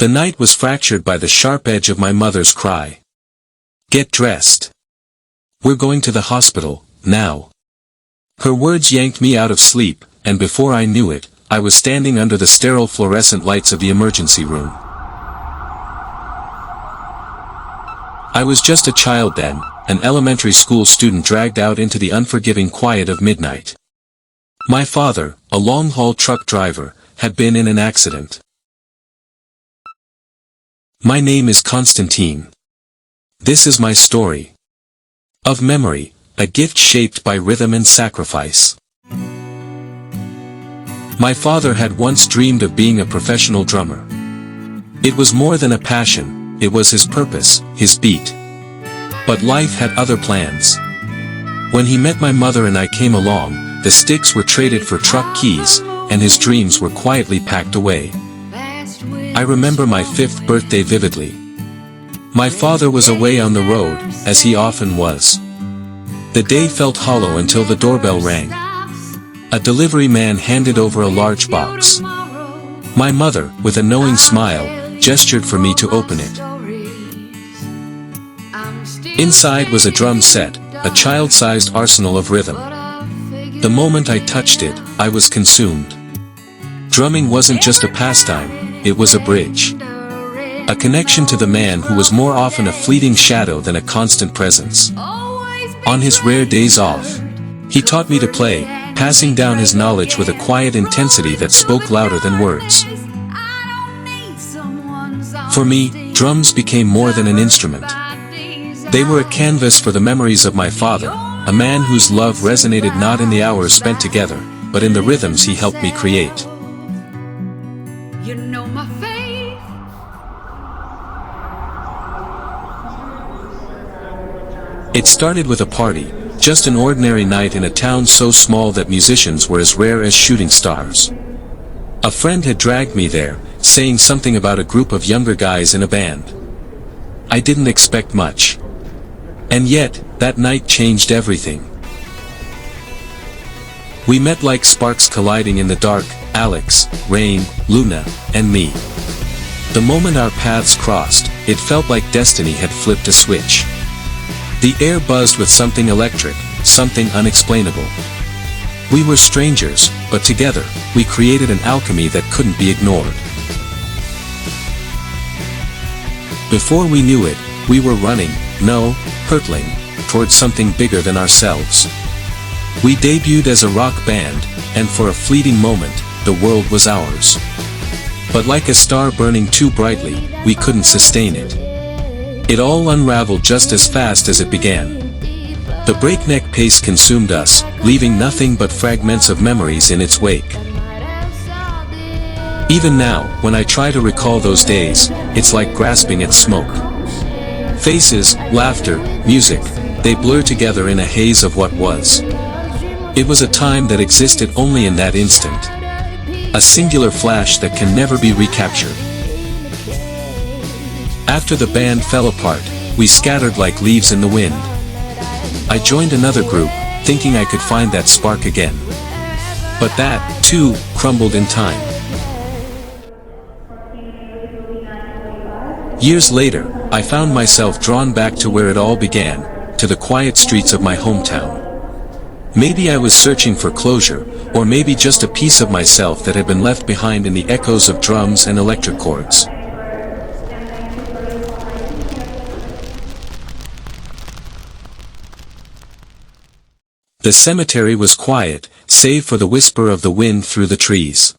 The night was fractured by the sharp edge of my mother's cry. "Get dressed. We're going to the hospital, now." Her words yanked me out of sleep, and before I knew it, I was standing under the sterile fluorescent lights of the emergency room. I was just a child then, an elementary school student dragged out into the unforgiving quiet of midnight. My father, a long-haul truck driver, had been in an accident. My name is Constantine. This is my story. Of memory, a gift shaped by rhythm and sacrifice. My father had once dreamed of being a professional drummer. It was more than a passion, it was his purpose, his beat. But life had other plans. When he met my mother and I came along, the sticks were traded for truck keys, and his dreams were quietly packed away. I remember my 5th birthday vividly. My father was away on the road, as he often was. The day felt hollow until the doorbell rang. A delivery man handed over a large box. My mother, with a knowing smile, gestured for me to open it. Inside was a drum set, a child-sized arsenal of rhythm. The moment I touched it, I was consumed. Drumming wasn't just a pastime, it was a bridge. A connection to the man who was more often a fleeting shadow than a constant presence. On his rare days off, he taught me to play, passing down his knowledge with a quiet intensity that spoke louder than words. For me, drums became more than an instrument. They were a canvas for the memories of my father, a man whose love resonated not in the hours spent together, but in the rhythms he helped me create. You know my faith. It started with a party, just an ordinary night in a town so small that musicians were as rare as shooting stars. A friend had dragged me there, saying something about a group of younger guys in a band. I didn't expect much. And yet, that night changed everything. We met like sparks colliding in the dark, Alex, Rain, Luna, and me. The moment our paths crossed, it felt like destiny had flipped a switch. The air buzzed with something electric, something unexplainable. We were strangers, but together, we created an alchemy that couldn't be ignored. Before we knew it, we were running, no, hurtling, towards something bigger than ourselves. We debuted as a rock band, and for a fleeting moment, the world was ours. But like a star burning too brightly, we couldn't sustain it. It all unraveled just as fast as it began. The breakneck pace consumed us, leaving nothing but fragments of memories in its wake. Even now, when I try to recall those days, it's like grasping at smoke. Faces, laughter, music, they blur together in a haze of what was. It was a time that existed only in that instant. A singular flash that can never be recaptured. After the band fell apart, we scattered like leaves in the wind. I joined another group, thinking I could find that spark again. But that, too, crumbled in time. Years later, I found myself drawn back to where it all began, to the quiet streets of my hometown. Maybe I was searching for closure, or maybe just a piece of myself that had been left behind in the echoes of drums and electric chords. The cemetery was quiet, save for the whisper of the wind through the trees.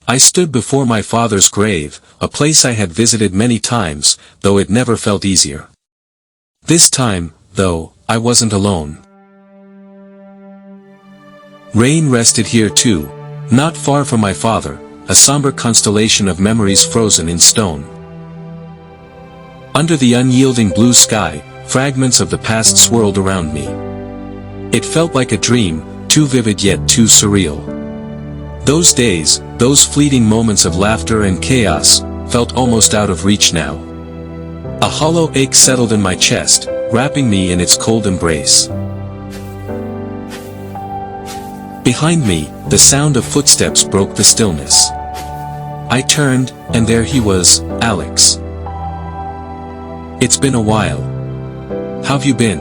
I stood before my father's grave, a place I had visited many times, though it never felt easier. This time, though, I wasn't alone. Rain rested here too, not far from my father, a somber constellation of memories frozen in stone. Under the unyielding blue sky, fragments of the past swirled around me. It felt like a dream, too vivid yet too surreal. Those days, those fleeting moments of laughter and chaos, felt almost out of reach now. A hollow ache settled in my chest, wrapping me in its cold embrace. Behind me, the sound of footsteps broke the stillness. I turned, and there he was, Alex. It's been a while. How've you been?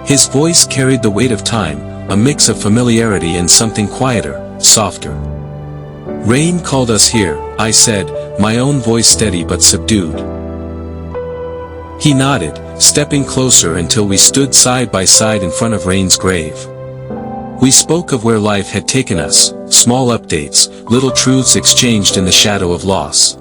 His voice carried the weight of time, a mix of familiarity and something quieter, softer. Rain called us here, I said, my own voice steady but subdued. He nodded, stepping closer until we stood side by side in front of Rain's grave. We spoke of where life had taken us, small updates, little truths exchanged in the shadow of loss.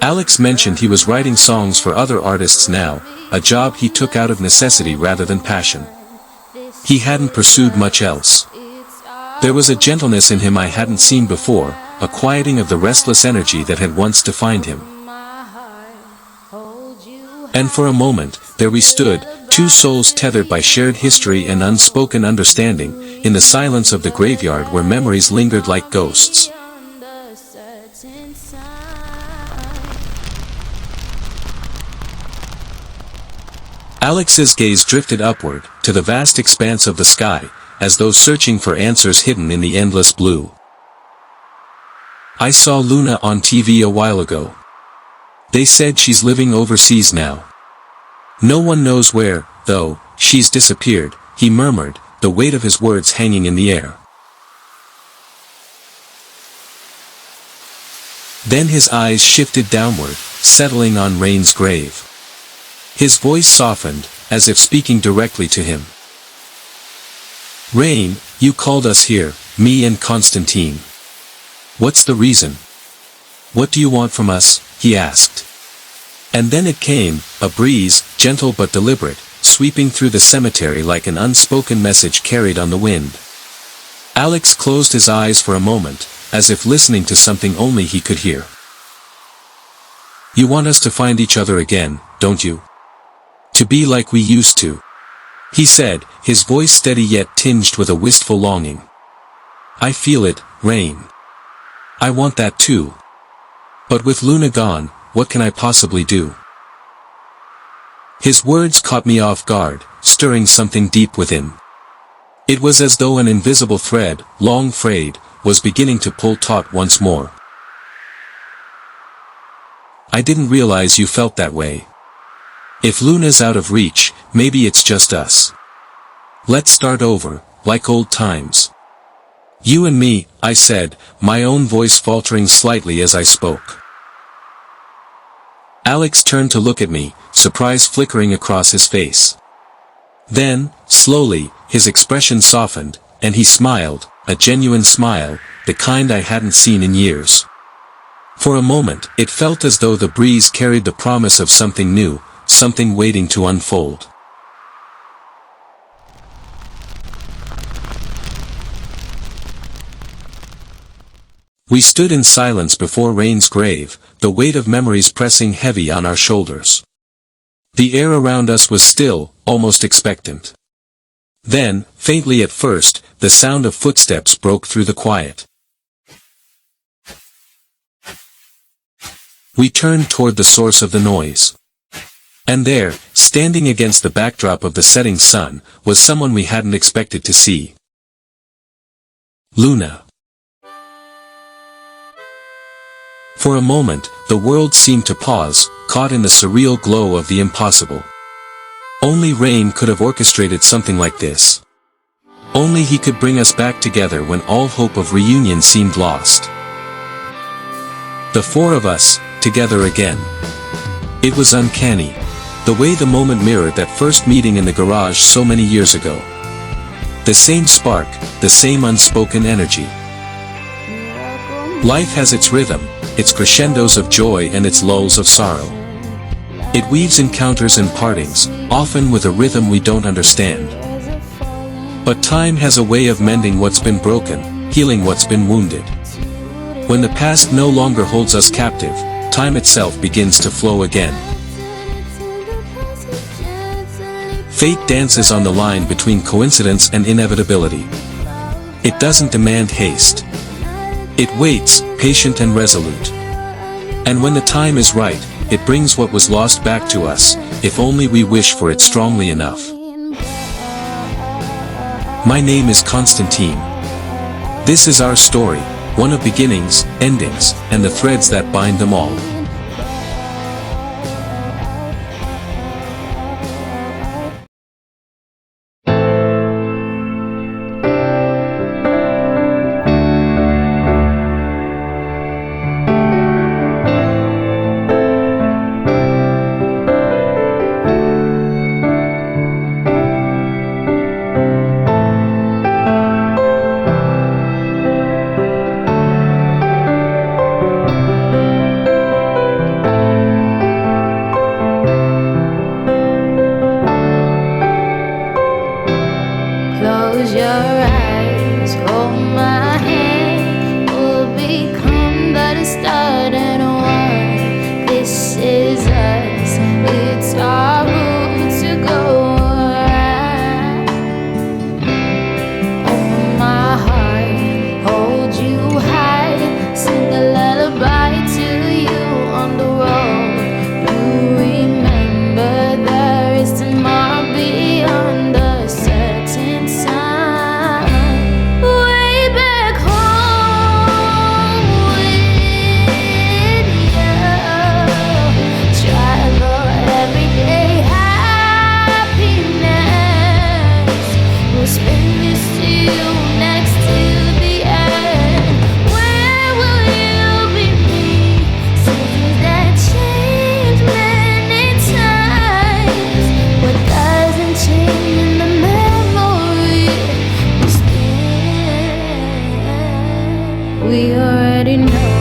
Alex mentioned he was writing songs for other artists now, a job he took out of necessity rather than passion. He hadn't pursued much else. There was a gentleness in him I hadn't seen before, a quieting of the restless energy that had once defined him. And for a moment, there we stood, two souls tethered by shared history and unspoken understanding, in the silence of the graveyard where memories lingered like ghosts. Alex's gaze drifted upward, to the vast expanse of the sky, as though searching for answers hidden in the endless blue. I saw Luna on TV a while ago. They said she's living overseas now. No one knows where, though, she's disappeared, he murmured, the weight of his words hanging in the air. Then his eyes shifted downward, settling on Rain's grave. His voice softened, as if speaking directly to him. Rain, you called us here, me and Constantine. What's the reason? What do you want from us? He asked. And then it came, a breeze, gentle but deliberate, sweeping through the cemetery like an unspoken message carried on the wind. Alex closed his eyes for a moment, as if listening to something only he could hear. You want us to find each other again, don't you? To be like we used to. He said, his voice steady yet tinged with a wistful longing. I feel it, Rain. I want that too. But with Luna gone, what can I possibly do? His words caught me off guard, stirring something deep within. It was as though an invisible thread, long frayed, was beginning to pull taut once more. I didn't realize you felt that way. If Luna's out of reach, maybe it's just us. Let's start over, like old times. You and me, I said, my own voice faltering slightly as I spoke. Alex turned to look at me, surprise flickering across his face. Then, slowly, his expression softened, and he smiled, a genuine smile, the kind I hadn't seen in years. For a moment, it felt as though the breeze carried the promise of something new, something waiting to unfold. We stood in silence before Rain's grave, the weight of memories pressing heavy on our shoulders. The air around us was still, almost expectant. Then, faintly at first, the sound of footsteps broke through the quiet. We turned toward the source of the noise. And there, standing against the backdrop of the setting sun, was someone we hadn't expected to see. Luna. For a moment, the world seemed to pause, caught in the surreal glow of the impossible. Only Rain could have orchestrated something like this. Only he could bring us back together when all hope of reunion seemed lost. The four of us, together again. It was uncanny. The way the moment mirrored that first meeting in the garage so many years ago. The same spark, the same unspoken energy. Life has its rhythm, its crescendos of joy and its lulls of sorrow. It weaves encounters and partings, often with a rhythm we don't understand. But time has a way of mending what's been broken, healing what's been wounded. When the past no longer holds us captive, time itself begins to flow again. Fate dances on the line between coincidence and inevitability. It doesn't demand haste. It waits, patient and resolute. And when the time is right, it brings what was lost back to us, if only we wish for it strongly enough. My name is Constantine. This is our story, one of beginnings, endings, and the threads that bind them all. Close your eyes, hold my hand. We'll become the start and one. This is us, it's our route to go around. Open my heart, hold you high. Sing a lullaby to you on the road. You remember there is tomorrow beyond the certain sun. Way back home with you. Travel everyday happiness. We'll spend this you next to the end. Where will you be me? Seasons that change many times. What doesn't change in the memory we spend. We already know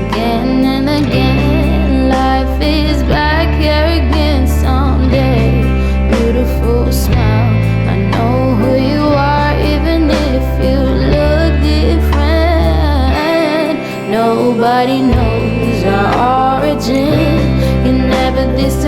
again and again. Life is back here again someday. Beautiful smile. I know who you are, even if you look different. Nobody knows our origin. You never disappoint.